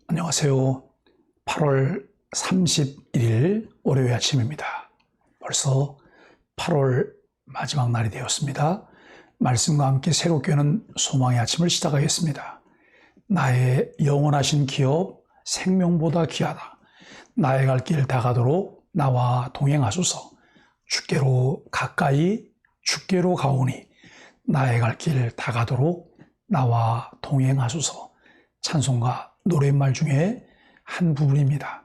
안녕하세요. 8월 31일 월요일 아침입니다. 벌써 8월 마지막 날이 되었습니다. 말씀과 함께 새롭게 오는 소망의 아침을 시작하겠습니다. 나의 영원하신 기업 생명보다 귀하다. 나의 갈 길 다가도록 나와 동행하소서. 주께로 가까이 주께로 가오니 나의 갈 길 다가도록 나와 동행하소서. 찬송가 노랫말 중에 한 부분입니다.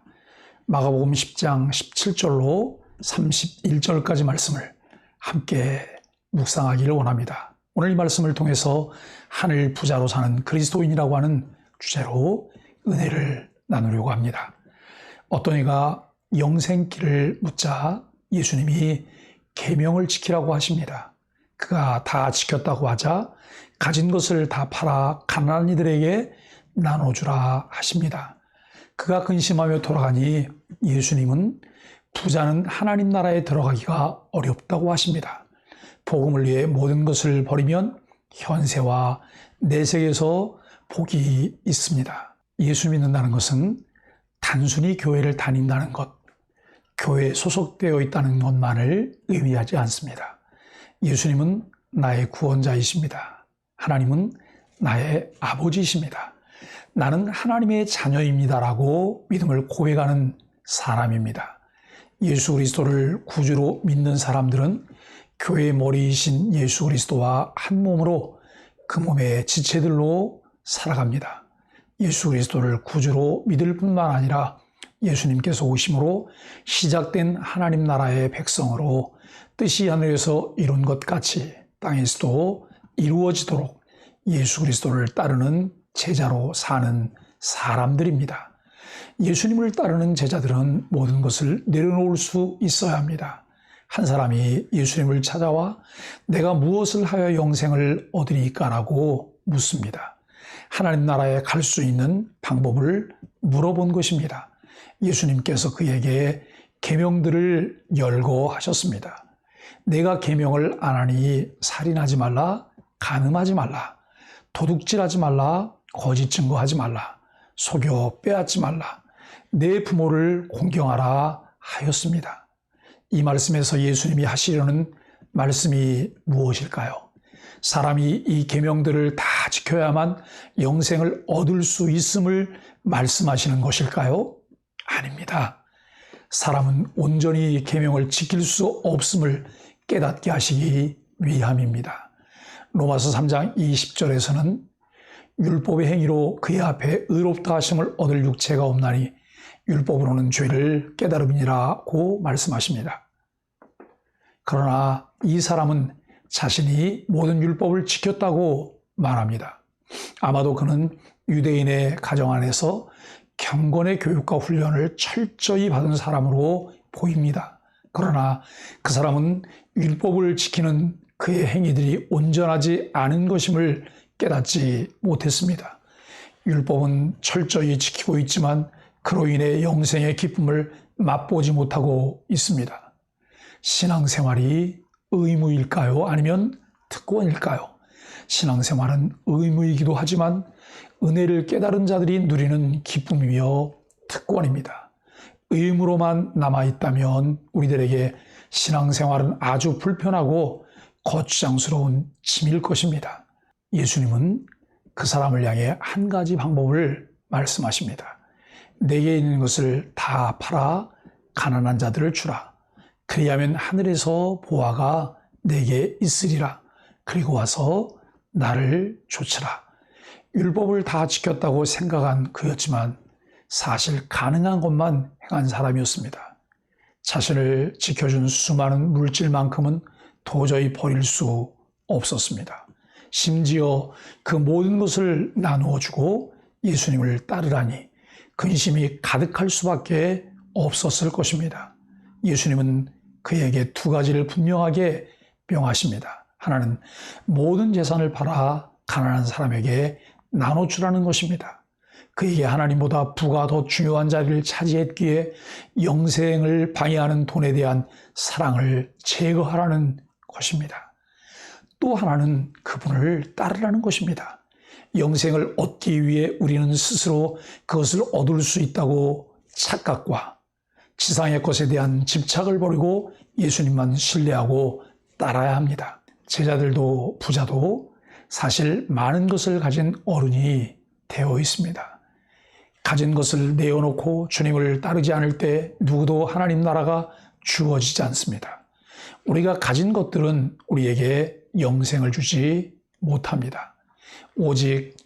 마가복음 10장 17절로 31절까지 말씀을 함께 묵상하기를 원합니다. 오늘 이 말씀을 통해서 하늘 부자로 사는 그리스도인이라고 하는 주제로 은혜를 나누려고 합니다. 어떤 이가 영생길을 묻자 예수님이 계명을 지키라고 하십니다. 그가 다 지켰다고 하자 가진 것을 다 팔아 가난한 이들에게 나눠주라 하십니다. 그가 근심하며 돌아가니 예수님은 부자는 하나님 나라에 들어가기가 어렵다고 하십니다. 복음을 위해 모든 것을 버리면 현세와 내세에서 복이 있습니다. 예수 믿는다는 것은 단순히 교회를 다닌다는 것, 교회에 소속되어 있다는 것만을 의미하지 않습니다. 예수님은 나의 구원자이십니다. 하나님은 나의 아버지이십니다. 나는 하나님의 자녀입니다라고 믿음을 고백하는 사람입니다. 예수 그리스도를 구주로 믿는 사람들은 교회의 머리이신 예수 그리스도와 한 몸으로 그 몸의 지체들로 살아갑니다. 예수 그리스도를 구주로 믿을 뿐만 아니라 예수님께서 오심으로 시작된 하나님 나라의 백성으로 뜻이 하늘에서 이룬 것 같이 땅에서도 이루어지도록 예수 그리스도를 따르는 제자로 사는 사람들입니다. 예수님을 따르는 제자들은 모든 것을 내려놓을 수 있어야 합니다. 한 사람이 예수님을 찾아와 내가 무엇을 하여 영생을 얻으리까라고 묻습니다. 하나님 나라에 갈 수 있는 방법을 물어본 것입니다. 예수님께서 그에게 계명들을 열거하셨습니다. 내가 계명을 안 하니 살인하지 말라, 간음하지 말라, 도둑질하지 말라, 거짓 증거하지 말라, 속여 빼앗지 말라, 내 부모를 공경하라 하였습니다. 이 말씀에서 예수님이 하시려는 말씀이 무엇일까요? 사람이 이 계명들을 다 지켜야만 영생을 얻을 수 있음을 말씀하시는 것일까요? 아닙니다. 사람은 온전히 계명을 지킬 수 없음을 깨닫게 하시기 위함입니다. 로마서 3장 20절에서는 율법의 행위로 그의 앞에 의롭다 하심을 얻을 육체가 없나니 율법으로는 죄를 깨달음이니라고 말씀하십니다. 그러나 이 사람은 자신이 모든 율법을 지켰다고 말합니다. 아마도 그는 유대인의 가정 안에서 경건의 교육과 훈련을 철저히 받은 사람으로 보입니다. 그러나 그 사람은 율법을 지키는 그의 행위들이 온전하지 않은 것임을 깨닫지 못했습니다. 율법은 철저히 지키고 있지만 그로 인해 영생의 기쁨을 맛보지 못하고 있습니다. 신앙생활이 의무일까요? 아니면 특권일까요? 신앙생활은 의무이기도 하지만 은혜를 깨달은 자들이 누리는 기쁨이며 특권입니다. 의무로만 남아있다면 우리들에게 신앙생활은 아주 불편하고 거추장스러운 짐일 것입니다. 예수님은 그 사람을 향해 한 가지 방법을 말씀하십니다. 내게 있는 것을 다 팔아 가난한 자들을 주라. 그리하면 하늘에서 보화가 내게 있으리라. 그리고 와서 나를 좇으라. 율법을 다 지켰다고 생각한 그였지만 사실 가능한 것만 행한 사람이었습니다. 자신을 지켜준 수많은 물질만큼은 도저히 버릴 수 없었습니다. 심지어 그 모든 것을 나누어 주고 예수님을 따르라니 근심이 가득할 수밖에 없었을 것입니다. 예수님은 그에게 두 가지를 분명하게 명하십니다. 하나는 모든 재산을 팔아 가난한 사람에게 나눠주라는 것입니다. 그에게 하나님보다 부가 더 중요한 자리를 차지했기에 영생을 방해하는 돈에 대한 사랑을 제거하라는 것입니다. 또 하나는 그분을 따르라는 것입니다. 영생을 얻기 위해 우리는 스스로 그것을 얻을 수 있다고 착각과 지상의 것에 대한 집착을 버리고 예수님만 신뢰하고 따라야 합니다. 제자들도 부자도 사실 많은 것을 가진 어른이 되어 있습니다. 가진 것을 내어놓고 주님을 따르지 않을 때 누구도 하나님 나라가 주어지지 않습니다. 우리가 가진 것들은 우리에게 영생을 주지 못합니다. 오직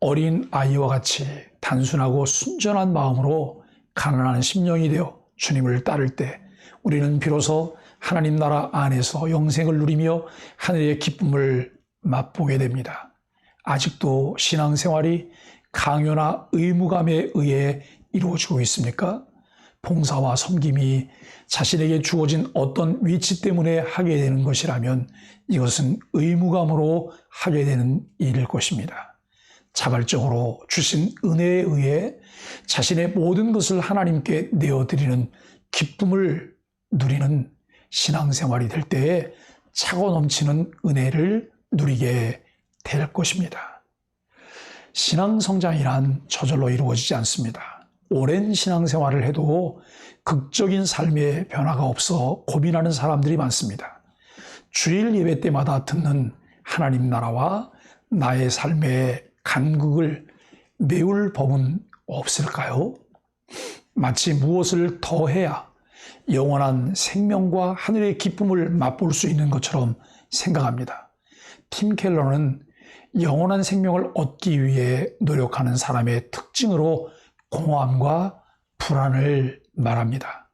어린 아이와 같이 단순하고 순전한 마음으로 가난한 심령이 되어 주님을 따를 때 우리는 비로소 하나님 나라 안에서 영생을 누리며 하늘의 기쁨을 맛보게 됩니다. 아직도 신앙생활이 강요나 의무감에 의해 이루어지고 있습니까? 봉사와 섬김이 자신에게 주어진 어떤 위치 때문에 하게 되는 것이라면 이것은 의무감으로 하게 되는 일일 것입니다. 자발적으로 주신 은혜에 의해 자신의 모든 것을 하나님께 내어드리는 기쁨을 누리는 신앙생활이 될 때에 차고 넘치는 은혜를 누리게 될 것입니다. 신앙성장이란 저절로 이루어지지 않습니다. 오랜 신앙생활을 해도 극적인 삶의 변화가 없어 고민하는 사람들이 많습니다. 주일 예배 때마다 듣는 하나님 나라와 나의 삶의 간극을 메울 법은 없을까요? 마치 무엇을 더해야 영원한 생명과 하늘의 기쁨을 맛볼 수 있는 것처럼 생각합니다. 팀 켈러는 영원한 생명을 얻기 위해 노력하는 사람의 특징으로 공허함과 불안을 말합니다.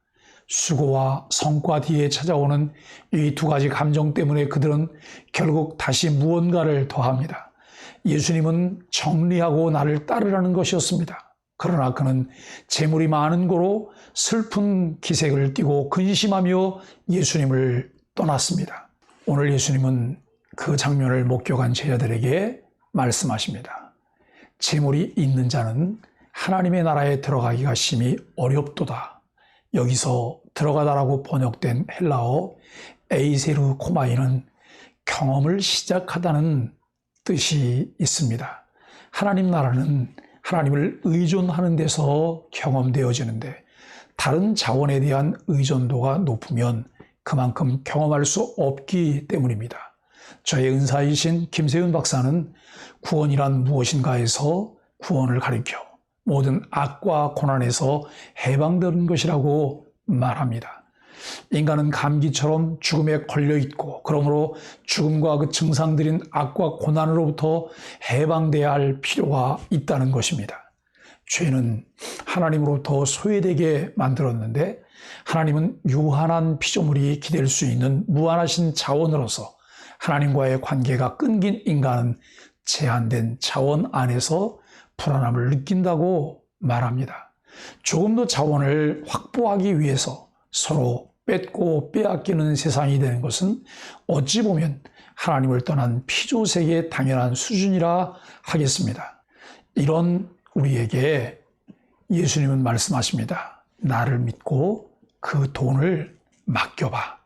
수고와 성과 뒤에 찾아오는 이 두 가지 감정 때문에 그들은 결국 다시 무언가를 더합니다. 예수님은 정리하고 나를 따르라는 것이었습니다. 그러나 그는 재물이 많은 고로 슬픈 기색을 띠고 근심하며 예수님을 떠났습니다. 오늘 예수님은 그 장면을 목격한 제자들에게 말씀하십니다. 재물이 있는 자는 하나님의 나라에 들어가기가 심히 어렵도다. 여기서 들어가다라고 번역된 헬라어 에이세르 코마이는 경험을 시작하다는 뜻이 있습니다. 하나님 나라는 하나님을 의존하는 데서 경험되어지는데 다른 자원에 대한 의존도가 높으면 그만큼 경험할 수 없기 때문입니다. 저의 은사이신 김세윤 박사는 구원이란 무엇인가에서 구원을 가리켜 모든 악과 고난에서 해방되는 것이라고 말합니다. 인간은 감기처럼 죽음에 걸려있고 그러므로 죽음과 그 증상들인 악과 고난으로부터 해방돼야 할 필요가 있다는 것입니다. 죄는 하나님으로부터 소외되게 만들었는데 하나님은 유한한 피조물이 기댈 수 있는 무한하신 자원으로서 하나님과의 관계가 끊긴 인간은 제한된 자원 안에서 불안함을 느낀다고 말합니다. 조금 더 자원을 확보하기 위해서 서로 뺏고 빼앗기는 세상이 되는 것은 어찌 보면 하나님을 떠난 피조세계의 당연한 수준이라 하겠습니다. 이런 우리에게 예수님은 말씀하십니다. 나를 믿고 그 돈을 맡겨봐.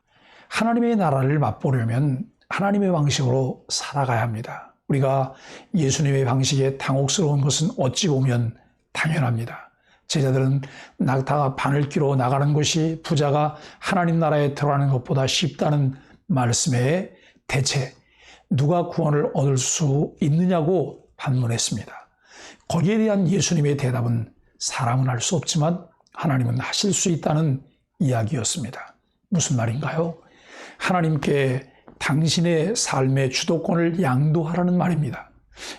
하나님의 나라를 맛보려면 하나님의 방식으로 살아가야 합니다. 우리가 예수님의 방식에 당혹스러운 것은 어찌 보면 당연합니다. 제자들은 낙타가 바늘 끼로 나가는 것이 부자가 하나님 나라에 들어가는 것보다 쉽다는 말씀에 대체 누가 구원을 얻을 수 있느냐고 반문했습니다. 거기에 대한 예수님의 대답은 사람은 할 수 없지만 하나님은 하실 수 있다는 이야기였습니다. 무슨 말인가요? 하나님께 당신의 삶의 주도권을 양도하라는 말입니다.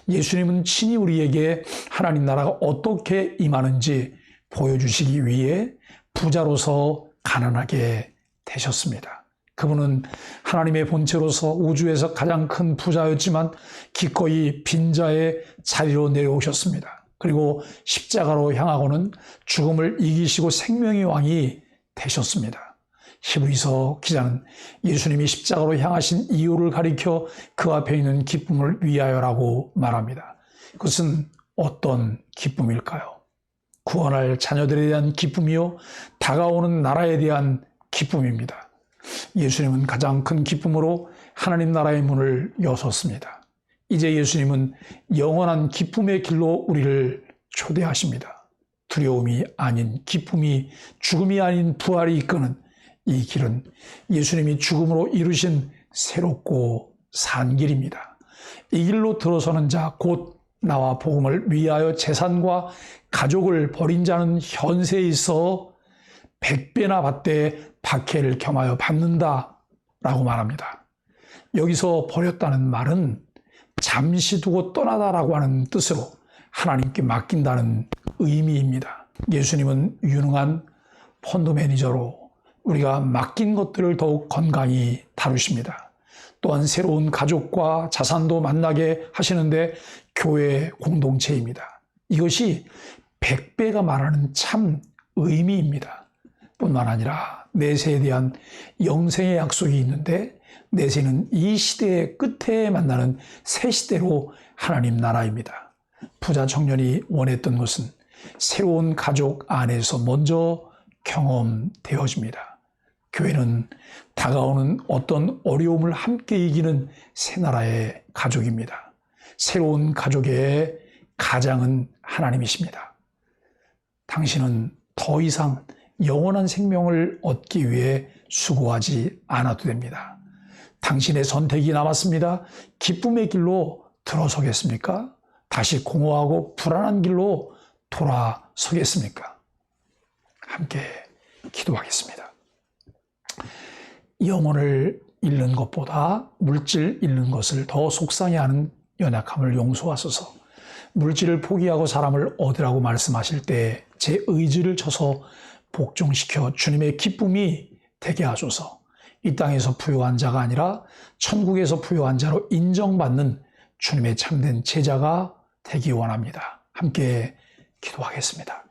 예수님은 친히 우리에게 하나님 나라가 어떻게 임하는지 보여주시기 위해 부자로서 가난하게 되셨습니다. 그분은 하나님의 본체로서 우주에서 가장 큰 부자였지만 기꺼이 빈자의 자리로 내려오셨습니다. 그리고 십자가로 향하고는 죽음을 이기시고 생명의 왕이 되셨습니다. 히브리서 기자는 예수님이 십자가로 향하신 이유를 가리켜 그 앞에 있는 기쁨을 위하여라고 말합니다. 그것은 어떤 기쁨일까요? 구원할 자녀들에 대한 기쁨이요, 다가오는 나라에 대한 기쁨입니다. 예수님은 가장 큰 기쁨으로 하나님 나라의 문을 여셨습니다. 이제 예수님은 영원한 기쁨의 길로 우리를 초대하십니다. 두려움이 아닌 기쁨이, 죽음이 아닌 부활이 이끄는 이 길은 예수님이 죽음으로 이루신 새롭고 산 길입니다. 이 길로 들어서는 자, 곧 나와 복음을 위하여 재산과 가족을 버린 자는 현세에 있어 100배나 받되 박해를 겸하여 받는다 라고 말합니다. 여기서 버렸다는 말은 잠시 두고 떠나다라고 하는 뜻으로 하나님께 맡긴다는 의미입니다. 예수님은 유능한 펀드 매니저로 우리가 맡긴 것들을 더욱 건강히 다루십니다. 또한 새로운 가족과 자산도 만나게 하시는데 교회 공동체입니다. 이것이 100배가 말하는 참 의미입니다. 뿐만 아니라 내세에 대한 영생의 약속이 있는데 내세는 이 시대의 끝에 만나는 새 시대로 하나님 나라입니다. 부자 청년이 원했던 것은 새로운 가족 안에서 먼저 경험되어집니다. 교회는 다가오는 어떤 어려움을 함께 이기는 새 나라의 가족입니다. 새로운 가족의 가장은 하나님이십니다. 당신은 더 이상 영원한 생명을 얻기 위해 수고하지 않아도 됩니다. 당신의 선택이 남았습니다. 기쁨의 길로 들어서겠습니까? 다시 공허하고 불안한 길로 돌아서겠습니까? 함께 기도하겠습니다. 영혼을 잃는 것보다 물질 잃는 것을 더 속상해하는 연약함을 용서하소서. 물질을 포기하고 사람을 얻으라고 말씀하실 때 제 의지를 쳐서 복종시켜 주님의 기쁨이 되게 하소서. 이 땅에서 부요한 자가 아니라 천국에서 부요한 자로 인정받는 주님의 참된 제자가 되기 원합니다. 함께 기도하겠습니다.